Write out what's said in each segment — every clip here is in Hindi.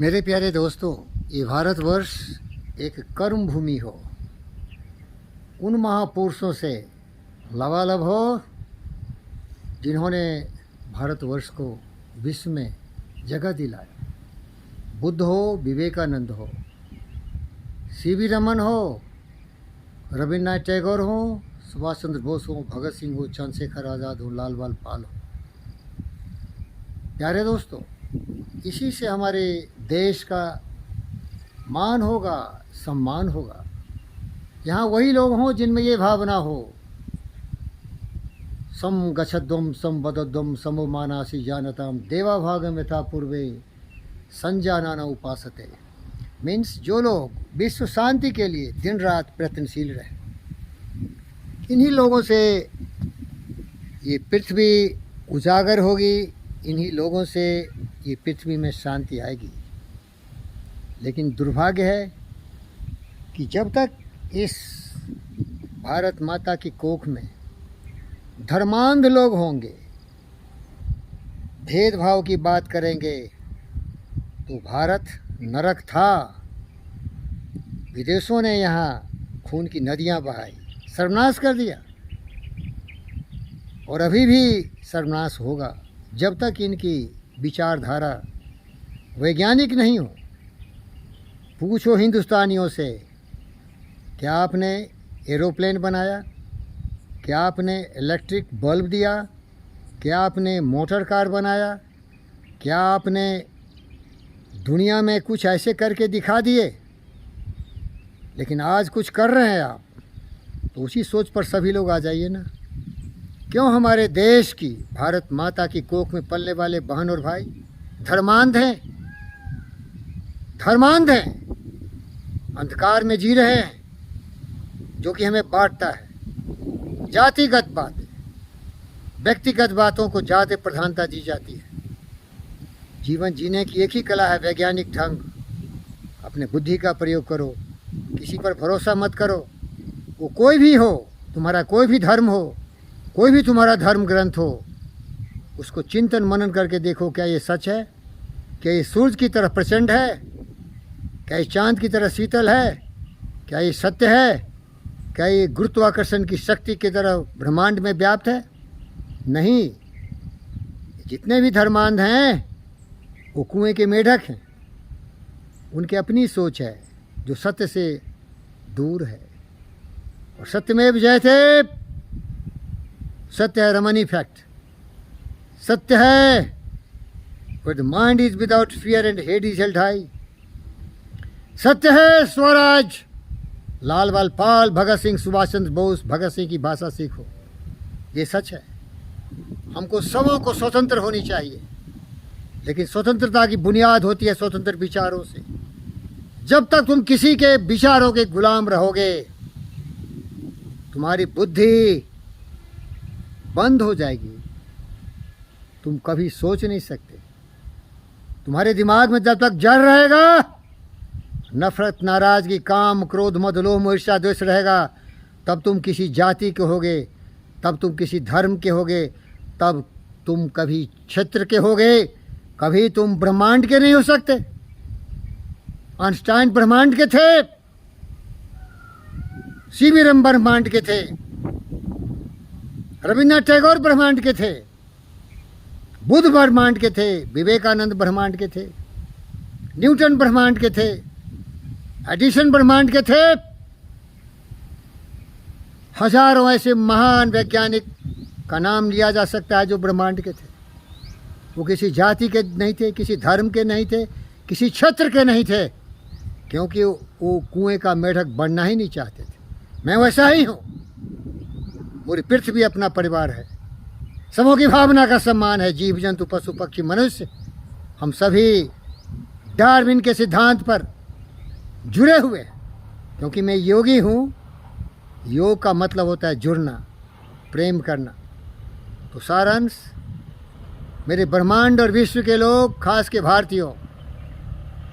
मेरे प्यारे दोस्तों, ये भारतवर्ष एक कर्म भूमि हो, उन महापुरुषों से लबालब हो जिन्होंने भारतवर्ष को विश्व में जगह दिलाया। बुद्ध हो, विवेकानंद हो, सीवी रमन हो, रविन्द्रनाथ टैगोर हो, सुभाष चंद्र बोस हो, भगत सिंह हो, चंद्रशेखर आज़ाद हो, लाल बाल पाल हो। प्यारे दोस्तों, इसी से हमारे देश का मान होगा, सम्मान होगा। यहाँ वही लोग हों जिनमें ये भावना हो, सम गच्छध्वम सम वदध्वम समो मानासी जानताम देवा भागम यथा पूर्वे संजानाना उपासते। मीन्स जो लोग विश्व शांति के लिए दिन रात प्रयत्नशील रहे, इन्हीं लोगों से ये पृथ्वी उजागर होगी, इन्हीं लोगों से ये पृथ्वी में शांति आएगी। लेकिन दुर्भाग्य है कि जब तक इस भारत माता की कोख में धर्मांध लोग होंगे, भेदभाव की बात करेंगे, तो भारत नरक था। विदेशों ने यहाँ खून की नदियाँ बहाई, सर्वनाश कर दिया, और अभी भी सर्वनाश होगा जब तक इनकी विचारधारा वैज्ञानिक नहीं हो। पूछो हिंदुस्तानियों से, क्या आपने एरोप्लेन बनाया? क्या आपने इलेक्ट्रिक बल्ब दिया? क्या आपने मोटर कार बनाया? क्या आपने दुनिया में कुछ ऐसे करके दिखा दिए? लेकिन आज कुछ कर रहे हैं आप, तो उसी सोच पर सभी लोग आ जाइए ना। क्यों हमारे देश की, भारत माता की कोख में पलने वाले बहन और भाई धर्मांध हैं, धर्मांध हैं, अंधकार में जी रहे हैं, जो कि हमें बांटता है। जातिगत बातें, व्यक्तिगत बातों को ज़्यादा प्रधानता दी जाती है। जीवन जीने की एक ही कला है, वैज्ञानिक ढंग। अपने बुद्धि का प्रयोग करो, किसी पर भरोसा मत करो। वो कोई भी हो, तुम्हारा कोई भी धर्म हो, कोई भी तुम्हारा धर्म ग्रंथ हो, उसको चिंतन मनन करके देखो, क्या ये सच है? क्या ये सूरज की तरह प्रचंड है? क्या ये चांद की तरह शीतल है? क्या ये सत्य है? क्या ये गुरुत्वाकर्षण की शक्ति की तरह ब्रह्मांड में व्याप्त है? नहीं। जितने भी धर्मांध हैं वो कुएं के मेढक हैं। उनकी अपनी सोच है जो सत्य से दूर है। और सत्यमेव जयते, सत्य है रमन इफेक्ट। सत्य है, but the mind is without fear and head is held high। सत्य है स्वराज। लाल बाल पाल, भगत सिंह, सुभाष चंद्र बोस, भगत सिंह की भाषा सीखो, ये सच है। हमको सबों को स्वतंत्र होनी चाहिए, लेकिन स्वतंत्रता की बुनियाद होती है स्वतंत्र विचारों से। जब तक तुम किसी के विचारों के गुलाम रहोगे, तुम्हारी बुद्धि बंद हो जाएगी, तुम कभी सोच नहीं सकते। तुम्हारे दिमाग में जब तक जड़ रहेगा, नफरत, नाराजगी, काम, क्रोध, मद, लोभ, मोह, ईर्ष्या, द्वेष रहेगा, तब तुम किसी जाति के होगे, तब तुम किसी धर्म के होगे, तब तुम कभी क्षेत्र के होगे, कभी तुम ब्रह्मांड के नहीं हो सकते। आइंस्टाइन ब्रह्मांड के थे, सीवी रमन ब्रह्मांड के थे, रविन्द्रनाथ टैगोर ब्रह्मांड के थे, बुद्ध ब्रह्मांड के थे, विवेकानंद ब्रह्मांड के थे, न्यूटन ब्रह्मांड के थे, एडिसन ब्रह्मांड के थे। हजारों ऐसे महान वैज्ञानिक का नाम लिया जा सकता है जो ब्रह्मांड के थे। वो किसी जाति के नहीं थे, किसी धर्म के नहीं थे, किसी क्षेत्र के नहीं थे, क्योंकि वो कुएं का मेढक बनना ही नहीं चाहते थे। मैं वैसा ही हूँ। पूरी पृथ्वी अपना परिवार है, सबों की भावना का सम्मान है। जीव जंतु, पशु पक्षी, मनुष्य, हम सभी डार्विन के सिद्धांत पर जुड़े हुए हैं। क्योंकि मैं योगी हूँ, योग का मतलब होता है जुड़ना, प्रेम करना। तो सारांश, मेरे ब्रह्मांड और विश्व के लोग, खास के भारतीयों,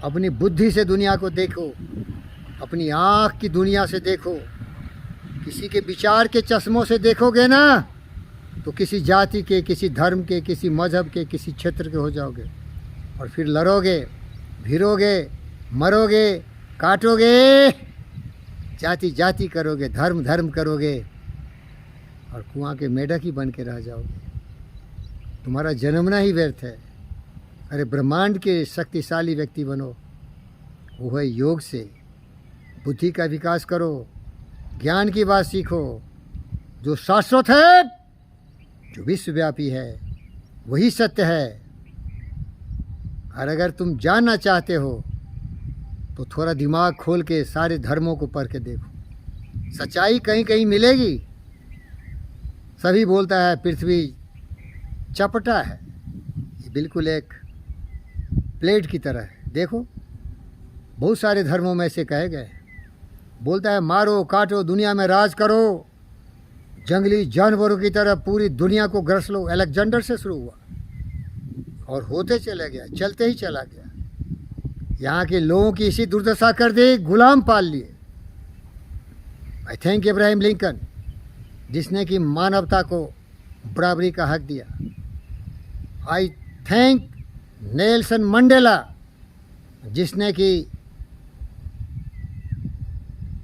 अपनी बुद्धि से दुनिया को देखो, अपनी आँख की दुनिया से देखो। किसी के विचार के चश्मों से देखोगे ना, तो किसी जाति के, किसी धर्म के, किसी मजहब के, किसी क्षेत्र के हो जाओगे, और फिर लड़ोगे भिरोगे, मरोगे, काटोगे, जाति जाति करोगे, धर्म धर्म करोगे और कुआं के मेढक ही बन के रह जाओगे। तुम्हारा जन्मना ही व्यर्थ है। अरे ब्रह्मांड के शक्तिशाली व्यक्ति बनो, वो है योग से। बुद्धि का विकास करो, ज्ञान की बात सीखो। जो शाश्वत है, जो विश्वव्यापी है, वही सत्य है। और अगर तुम जानना चाहते हो तो थोड़ा दिमाग खोल के सारे धर्मों को पढ़ के देखो। सच्चाई कहीं कहीं मिलेगी। सभी बोलता है पृथ्वी चपटा है, ये बिल्कुल एक प्लेट की तरह है। देखो बहुत सारे धर्मों में ऐसे कहे गए। बोलता है मारो काटो, दुनिया में राज करो, जंगली जानवरों की तरह पूरी दुनिया को ग्रस लो। अलेक्जेंडर से शुरू हुआ और होते चले गया, चलते ही चला गया। यहाँ के लोगों की इसी दुर्दशा कर दी, गुलाम पाल लिए। आई थैंक इब्राहिम लिंकन, जिसने कि मानवता को बराबरी का हक दिया। आई थैंक नेल्सन मंडेला, जिसने कि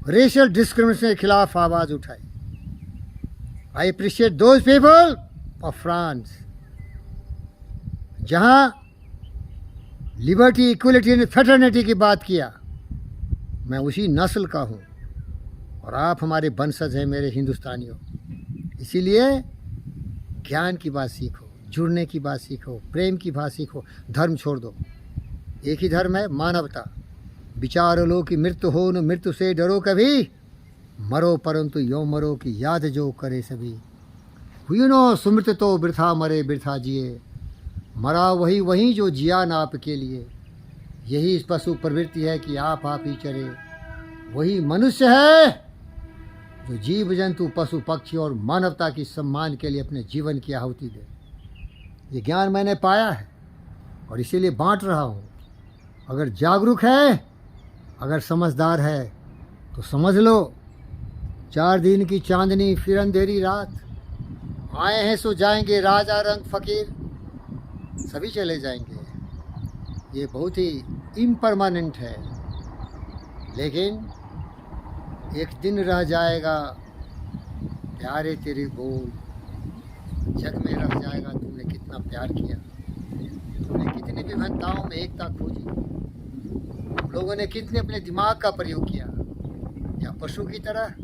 रेशियल डिस्क्रिमिनेशन के खिलाफ आवाज़ उठाई। I appreciate those people of France, जहाँ लिबर्टी, इक्वलिटी एंड फ्रेटर्निटी की बात किया। मैं उसी नस्ल का हूँ और आप हमारे वंशज हैं, मेरे हिंदुस्तानियों। इसीलिए ज्ञान की बात सीखो, जुड़ने की बात सीखो, प्रेम की बात सीखो। धर्म छोड़ दो, एक ही धर्म है, मानवता। विचार लो कि मृत्यु हो न मृत्यु से डरो कभी, मरो परंतु यो मरो की याद जो करे सभी। हुई नो सुमृत तो वृथा मरे वृथा जिए, मरा वही वही जो जिया न आपके लिए। यही इस पशु प्रवृत्ति है कि आप ही चरे। वही मनुष्य है जो जीव जंतु पशु पक्षी और मानवता की सम्मान के लिए अपने जीवन की आहुति दे। ये ज्ञान मैंने पाया है और इसीलिए बांट रहा हूँ। अगर जागरूक है, अगर समझदार है तो समझ लो। 4 दिन की चांदनी फिर अंधेरी रात, आए हैं सो जाएंगे, राजा रंग फकीर सभी चले जाएंगे। ये बहुत ही इम्परमानेंट है, लेकिन एक दिन रह जाएगा प्यारे तेरे बोल। जग में रह जाएगा तुमने कितना प्यार किया, तुमने कितनी विभिन्नताओं में एकता खोजी, हम लोगों ने कितने अपने दिमाग का प्रयोग किया। या पशु की तरह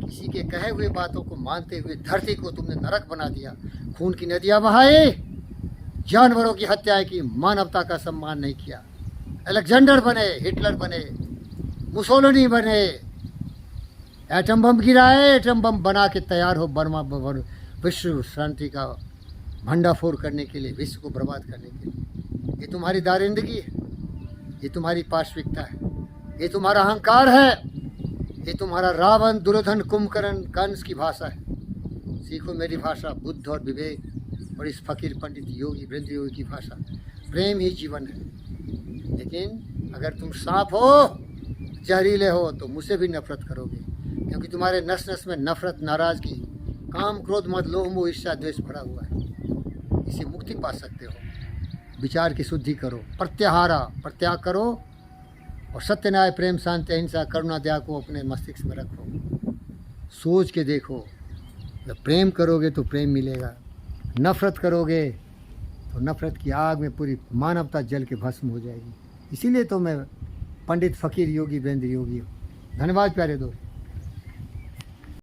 किसी के कहे हुए बातों को मानते हुए धरती को तुमने नरक बना दिया। खून की नदियां बहाई, जानवरों की हत्याएं की, मानवता का सम्मान नहीं किया। अलेक्जेंडर बने, हिटलर बने, मुसोलिनी बने, एटम बम गिराए, एटम बम बना के तैयार हो बर्मा विश्व शांति का भंडाफोड़ करने के लिए, विश्व को बर्बाद करने के लिए। ये तुम्हारी दारिंदगी है, ये तुम्हारी पार्श्विकता है, ये तुम्हारा अहंकार है, ये तुम्हारा रावण, दुर्योधन, कुंभकर्ण, कंस की भाषा है। सीखो मेरी भाषा, बुद्ध और विवेक और इस फकीर पंडित योगी वृंद योगी की भाषा। प्रेम ही जीवन है। लेकिन अगर तुम सांप हो, जहरीले हो, तो मुझसे भी नफरत करोगे, क्योंकि तुम्हारे नस नस में नफरत, नाराजगी, काम, क्रोध, मद, लोभ, मोह, ईर्ष्या, द्वेष भरा हुआ है। इससे मुक्ति पा सकते हो। विचार की शुद्धि करो, प्रत्याग करो और सत्य, न्याय, प्रेम, शांति, अहिंसा, करुणा, दया को अपने मस्तिष्क में रखो। सोच के देखो, जब प्रेम करोगे तो प्रेम मिलेगा, नफरत करोगे तो नफरत की आग में पूरी मानवता जल के भस्म हो जाएगी। इसीलिए तो मैं पंडित फकीर योगी वृंद योगी हूँ। धन्यवाद प्यारे दोस्त।